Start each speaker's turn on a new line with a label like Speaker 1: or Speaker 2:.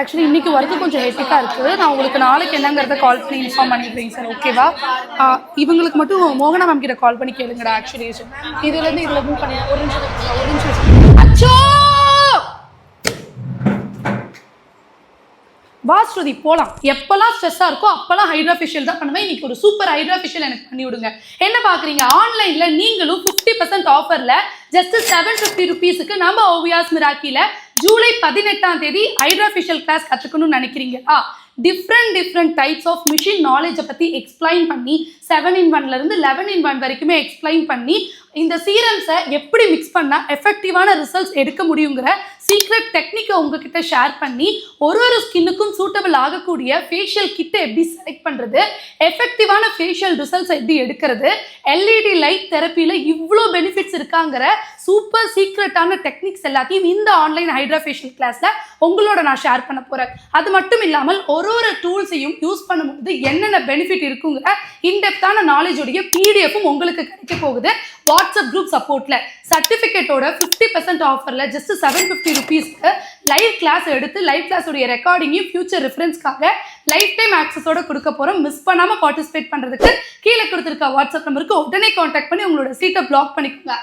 Speaker 1: Actually இன்னைக்கு work கொஞ்சம் ஹெக்டிக்காக இருக்குது. நான் உங்களுக்கு நாளைக்கு என்னங்கிறத கால் பண்ணி இன்ஃபார்ம் பண்ணிடுறேன் சார். ஓகேவா? இவங்களுக்கு மட்டும் மோகனா மேம் கிட்ட கால் பண்ணி கேளுங்கடா. ஆக்சுவலி இதுலேருந்து இதில் மூவ் பண்ணி ஒரு நிமிஷம் அச்சோ வா ஸ்ருதி போகலாம். எப்போல்லாம் ஸ்ட்ரெஸ்ஸாக இருக்கோ அப்போல்லாம் ஹைட்ரா ஃபேஷியல் தான் பண்ணுவேன். இன்னைக்கு ஒரு சூப்பர் ஹைட்ரா ஃபேஷியல் எனக்கு பண்ணி விடுங்க. என்ன பார்க்குறீங்க? ஆன்லைனில் நீங்களும் 50% ஆஃபரில் ஜஸ்ட் 750 rupeesக்கு நம்ம ஓவியாஸ் மிராக்கியில் ஜூலை 18ஆம் தேதி ஹைட்ரா ஃபேஷியல் கிளாஸ் கற்றுக்கணும்னு நினைக்கிறீங்களா? டிஃப்ரெண்ட் டைப்ஸ் ஆஃப் மிஷின் நாலேஜை பற்றி எக்ஸ்பிளைன் பண்ணி 7-in-1லேருந்து 11-in-1 வரைக்குமே எக்ஸ்பிளைன் பண்ணி இந்த சீரம்ஸை எப்படி மிக்ஸ் பண்ணால் எஃபெக்டிவான ரிசல்ட்ஸ் எடுக்க முடியுங்கிற சீக்ரெட் டெக்னிக்கை உங்ககிட்ட ஷேர் பண்ணி ஒரு ஸ்கின்னுக்கும் சூட்டபிள் ஆகக்கூடிய ஃபேஷியல் கிட்டை எப்படி செலக்ட் பண்ணுறது, எஃபெக்டிவான ஃபேஷியல் ரிசல்ட்ஸ் எப்படி எடுக்கிறது, எல்இடி லைட் தெரப்பியில் இவ்வளோ பெனிஃபிட்ஸ் இருக்காங்கிற சூப்பர் சீக்ரெட்டான டெக்னிக்ஸ் எல்லாத்தையும் இந்த ஆன்லைன் ஹைட்ரா ஃபேஷியல் கிளாஸில் உங்களோட நான் ஷேர் பண்ண போகிறேன். அது மட்டும் இல்லாமல் ஒரு டூல்ஸையும் யூஸ் பண்ணும்போது என்னென்ன பெனிஃபிட் இருக்குங்கிற இன்டெப்தான நாலேஜோடைய பிடிஎஃப்பும் உங்களுக்கு கிடைக்க போகுது. வாட்ஸ்அப் குரூப் சப்போர்ட்ல சர்டிஃபிகேட்டோட 50% ஆஃபர்ல ஜஸ்ட் 750 rupeesக்கு லைவ் கிளாஸ் எடுத்து லைவ் கிளாஸோடைய ரெக்கார்டிங்கையும் ஃபியூச்சர் ரெஃபரன்ஸ்க்காக லைஃப் டைம் ஆக்சஸோட கொடுக்க போறோம். மிஸ் பண்ணாம பார்ட்டிசிபேட் பண்றதுக்கு கீழே கொடுத்துருக்க வாட்ஸ்அப் நம்பருக்கு உடனே கான்டாக்ட் பண்ணி உங்களோட சீட்டை பிளாக் பண்ணிக்கோங்க.